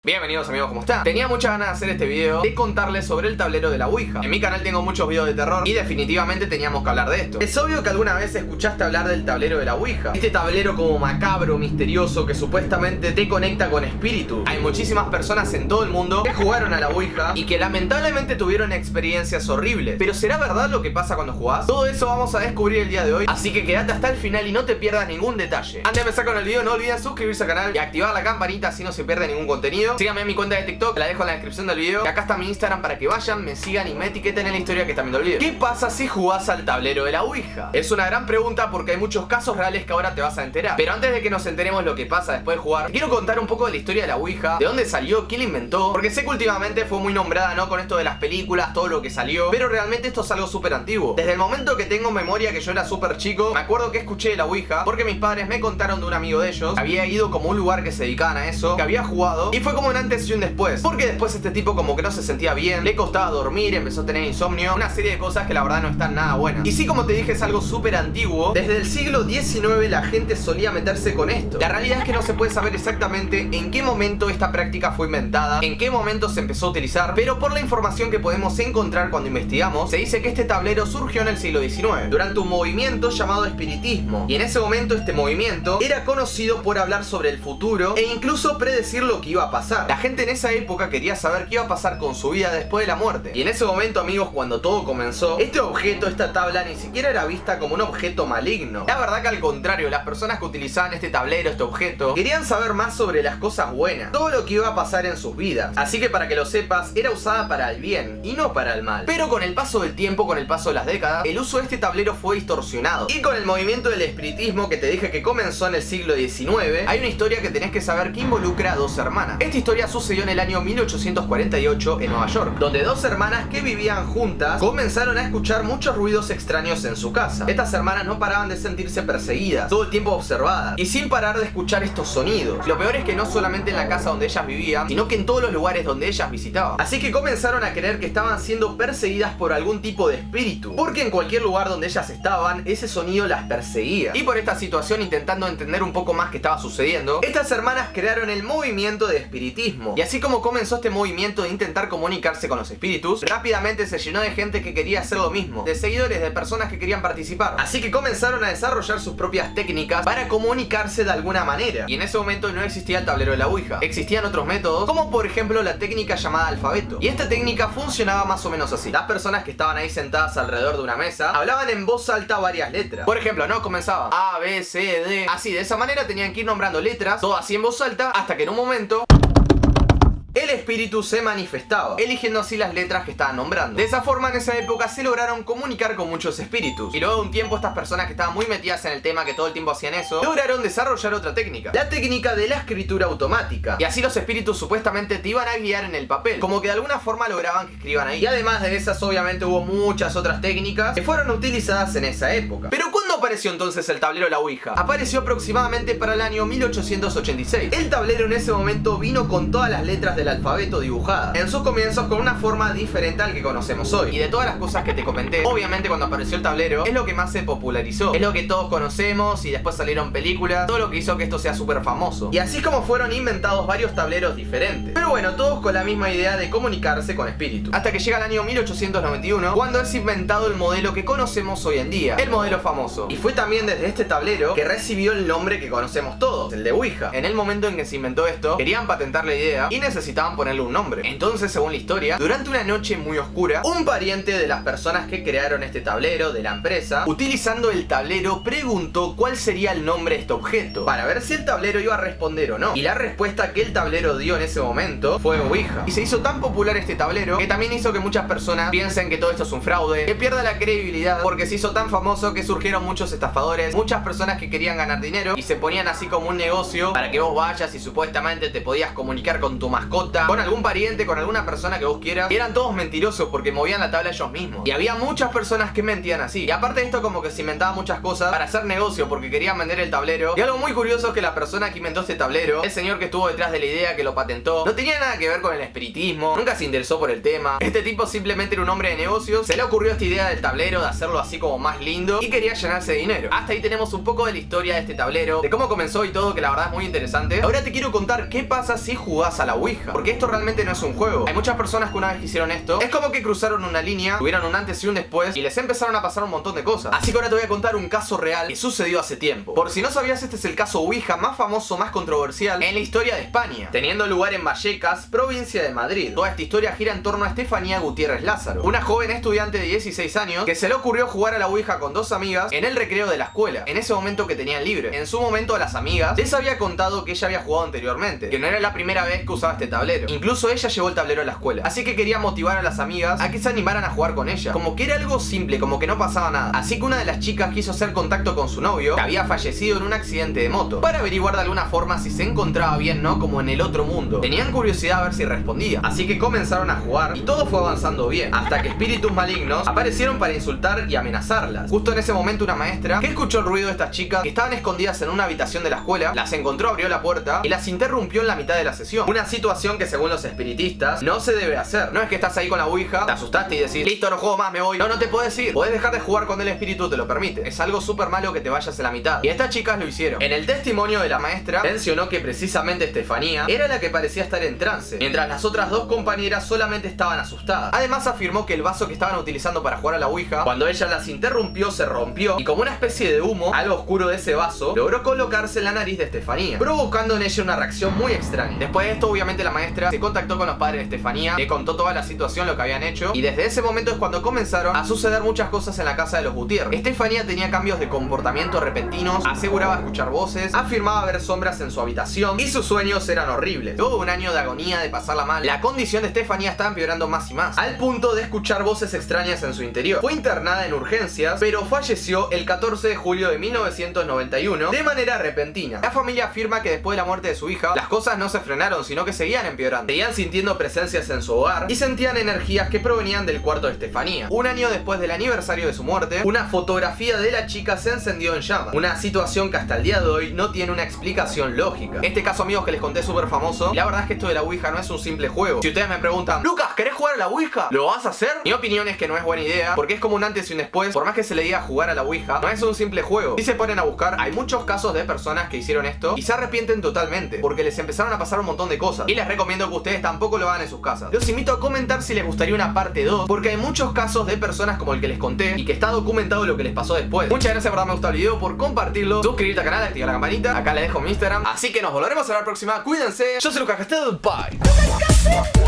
Bienvenidos amigos, ¿cómo están? Tenía muchas ganas de hacer este video de contarles sobre el tablero de la Ouija. En mi canal tengo muchos videos de terror y definitivamente teníamos que hablar de esto. Es obvio que alguna vez escuchaste hablar del tablero de la Ouija, este tablero como macabro, misterioso, que supuestamente te conecta con espíritus. Hay muchísimas personas en todo el mundo que jugaron a la Ouija y que lamentablemente tuvieron experiencias horribles. Pero ¿será verdad lo que pasa cuando jugás? Todo eso vamos a descubrir el día de hoy, así que quédate hasta el final y no te pierdas ningún detalle. Antes de empezar con el video, no olviden suscribirse al canal y activar la campanita así no se pierde ningún contenido. Síganme en mi cuenta de TikTok, la dejo en la descripción del video. Y acá está mi Instagram para que vayan, me sigan y me etiqueten en la historia que están viendo el video. ¿Qué pasa si jugás al tablero de la Ouija? Es una gran pregunta porque hay muchos casos reales que ahora te vas a enterar. Pero antes de que nos enteremos lo que pasa después de jugar, quiero contar un poco de la historia de la Ouija, de dónde salió, quién la inventó, porque sé que últimamente fue muy nombrada, ¿no? Con esto de las películas, todo lo que salió, pero realmente esto es algo súper antiguo. Desde el momento que tengo memoria, que yo era súper chico, me acuerdo que escuché de la Ouija porque mis padres me contaron de un amigo de ellos que había ido como a un lugar que se dedicaban a eso, que había jugado, y fue como un antes y un después. Porque después este tipo como que no se sentía bien, le costaba dormir, empezó a tener insomnio, una serie de cosas que la verdad no están nada buenas. Y sí, como te dije, es algo súper antiguo. Desde el siglo XIX la gente solía meterse con esto. La realidad es que no se puede saber exactamente en qué momento esta práctica fue inventada, en qué momento se empezó a utilizar, pero por la información que podemos encontrar cuando investigamos, se dice que este tablero surgió en el siglo XIX, durante un movimiento llamado espiritismo. Y en ese momento este movimiento era conocido por hablar sobre el futuro e incluso predecir lo que iba a pasar. La gente en esa época quería saber qué iba a pasar con su vida después de la muerte. Y en ese momento, amigos, cuando todo comenzó, este objeto, esta tabla, ni siquiera era vista como un objeto maligno. La verdad que al contrario, las personas que utilizaban este tablero, este objeto, querían saber más sobre las cosas buenas, todo lo que iba a pasar en sus vidas. Así que para que lo sepas, era usada para el bien y no para el mal. Pero con el paso del tiempo, con el paso de las décadas, el uso de este tablero fue distorsionado. Y con el movimiento del espiritismo que te dije que comenzó en el siglo XIX, hay una historia que tenés que saber que involucra a dos hermanas. Esta historia sucedió en el año 1848 en Nueva York, donde dos hermanas que vivían juntas comenzaron a escuchar muchos ruidos extraños en su casa. Estas hermanas no paraban de sentirse perseguidas, todo el tiempo observadas y sin parar de escuchar estos sonidos. Lo peor es que no solamente en la casa donde ellas vivían, sino que en todos los lugares donde ellas visitaban. Así que comenzaron a creer que estaban siendo perseguidas por algún tipo de espíritu, porque en cualquier lugar donde ellas estaban, ese sonido las perseguía. Y por esta situación, intentando entender un poco más qué estaba sucediendo, estas hermanas crearon el movimiento de espiritismo. Y así como comenzó este movimiento de intentar comunicarse con los espíritus, rápidamente se llenó de gente que quería hacer lo mismo, de seguidores, de personas que querían participar. Así que comenzaron a desarrollar sus propias técnicas para comunicarse de alguna manera. Y en ese momento no existía el tablero de la Ouija. Existían otros métodos, como por ejemplo la técnica llamada alfabeto. Y esta técnica funcionaba más o menos así. Las personas que estaban ahí sentadas alrededor de una mesa hablaban en voz alta varias letras. Por ejemplo, no comenzaba A, B, C, D. Así, de esa manera tenían que ir nombrando letras, todo así en voz alta, hasta que en un momento el espíritu se manifestaba, eligiendo así las letras que estaban nombrando. De esa forma, en esa época se lograron comunicar con muchos espíritus. Y luego de un tiempo, estas personas que estaban muy metidas en el tema, que todo el tiempo hacían eso, lograron desarrollar otra técnica, la técnica de la escritura automática. Y así los espíritus supuestamente te iban a guiar en el papel, como que de alguna forma lograban que escriban ahí. Y además de esas, obviamente hubo muchas otras técnicas que fueron utilizadas en esa época. Pero ¿cuándo apareció entonces el tablero de la Ouija? Apareció aproximadamente para el año 1886. El tablero en ese momento vino con todas las letras del alfabeto dibujada, en sus comienzos con una forma diferente al que conocemos hoy. Y de todas las cosas que te comenté, obviamente cuando apareció el tablero es lo que más se popularizó, es lo que todos conocemos y después salieron películas, todo lo que hizo que esto sea súper famoso. Y así es como fueron inventados varios tableros diferentes, pero bueno, todos con la misma idea de comunicarse con espíritus. Hasta que llega el año 1891, cuando es inventado el modelo que conocemos hoy en día, el modelo famoso. Y fue también desde este tablero que recibió el nombre que conocemos todos, el de Ouija. En el momento en que se inventó esto, querían patentar la idea y necesitaban ponerle un nombre. Entonces, según la historia, durante una noche muy oscura, un pariente de las personas que crearon este tablero, de la empresa, utilizando el tablero, preguntó cuál sería el nombre de este objeto, para ver si el tablero iba a responder o no. Y la respuesta que el tablero dio en ese momento fue Ouija. Y se hizo tan popular este tablero que también hizo que muchas personas piensen que todo esto es un fraude, que pierda la credibilidad, porque se hizo tan famoso que surgieron muchos estafadores, muchas personas que querían ganar dinero y se ponían así como un negocio para que vos vayas y supuestamente te podías comunicar con tu mascota mascota, con algún pariente, con alguna persona que vos quieras. Y eran todos mentirosos porque movían la tabla ellos mismos. Y había muchas personas que mentían así. Y aparte de esto, como que se inventaban muchas cosas para hacer negocio porque querían vender el tablero. Y algo muy curioso es que la persona que inventó este tablero, el señor que estuvo detrás de la idea, que lo patentó, no tenía nada que ver con el espiritismo, nunca se interesó por el tema. Este tipo simplemente era un hombre de negocios, se le ocurrió esta idea del tablero, de hacerlo así como más lindo, y quería llenarse de dinero. Hasta ahí tenemos un poco de la historia de este tablero, de cómo comenzó y todo, que la verdad es muy interesante. Ahora te quiero contar qué pasa si jugás a la Ouija, porque esto realmente no es un juego. Hay muchas personas que una vez que hicieron esto, es como que cruzaron una línea, tuvieron un antes y un después, y les empezaron a pasar un montón de cosas. Así que ahora te voy a contar un caso real que sucedió hace tiempo. Por si no sabías, este es el caso Ouija más famoso, más controversial en la historia de España, teniendo lugar en Vallecas, provincia de Madrid. Toda esta historia gira en torno a Estefanía Gutiérrez Lázaro, una joven estudiante de 16 años que se le ocurrió jugar a la Ouija con dos amigas en el recreo de la escuela, en ese momento que tenían libre. En su momento a las amigas les había contado que ella había jugado anteriormente, que no era la primera vez que usaba este tablero. Incluso ella llevó el tablero a la escuela, así que quería motivar a las amigas a que se animaran a jugar con ella, como que era algo simple, como que no pasaba nada. Así que una de las chicas quiso hacer contacto con su novio, que había fallecido en un accidente de moto, para averiguar de alguna forma si se encontraba bien, ¿no? Como en el otro mundo. Tenían curiosidad a ver si respondía, así que comenzaron a jugar y todo fue avanzando bien, hasta que espíritus malignos aparecieron para insultar y amenazarlas. Justo en ese momento una maestra, que escuchó el ruido de estas chicas que estaban escondidas en una habitación de la escuela, las encontró, abrió la puerta y las interrumpió en la mitad de la sesión. Una situación que según los espiritistas no se debe hacer. No es que estás ahí con la Ouija, te asustaste y decís, listo, no juego más, me voy. No, no te puedes ir. Podés dejar de jugar cuando el espíritu te lo permite. Es algo súper malo que te vayas en la mitad. Y estas chicas lo hicieron. En el testimonio de la maestra mencionó que precisamente Estefanía era la que parecía estar en trance, mientras las otras dos compañeras solamente estaban asustadas. Además afirmó que el vaso que estaban utilizando para jugar a la Ouija, cuando ella las interrumpió, se rompió y como una especie de humo, algo oscuro de ese vaso, logró colocarse en la nariz de Estefanía, provocando en ella una reacción muy extraña. Después de esto, obviamente la maestra se contactó con los padres de Estefanía, le contó toda la situación, lo que habían hecho, y desde ese momento es cuando comenzaron a suceder muchas cosas en la casa de los Gutiérrez. Estefanía tenía cambios de comportamiento repentinos, aseguraba escuchar voces, afirmaba ver sombras en su habitación y sus sueños eran horribles. Luego de un año de agonía, de pasarla mal, la condición de Estefanía estaba empeorando más y más, al punto de escuchar voces extrañas en su interior. Fue internada en urgencias, pero falleció el 14 de julio de 1991 de manera repentina. La familia afirma que después de la muerte de su hija, las cosas no se frenaron, sino que seguían empeorando. Seguían sintiendo presencias en su hogar y sentían energías que provenían del cuarto de Estefanía. Un año después del aniversario de su muerte, una fotografía de la chica se encendió en llamas. Una situación que hasta el día de hoy no tiene una explicación lógica. Este caso, amigos, que les conté es súper famoso. Y la verdad es que esto de la Ouija no es un simple juego. Si ustedes me preguntan, Lucas, ¿querés jugar a la Ouija? ¿Lo vas a hacer? Mi opinión es que no es buena idea, porque es como un antes y un después. Por más que se le diga jugar a la Ouija, no es un simple juego. Si se ponen a buscar, hay muchos casos de personas que hicieron esto y se arrepienten totalmente, porque les empezaron a pasar un montón de cosas. Y les recomiendo que ustedes tampoco lo hagan en sus casas. Los invito a comentar si les gustaría una parte 2, porque hay muchos casos de personas como el que les conté y que está documentado lo que les pasó después. Muchas gracias por darme gusta el video, por compartirlo, suscribirte al canal, activar la campanita. Acá les dejo mi Instagram. Así que nos volveremos a la próxima. Cuídense. Yo soy Lucas Castel. Bye.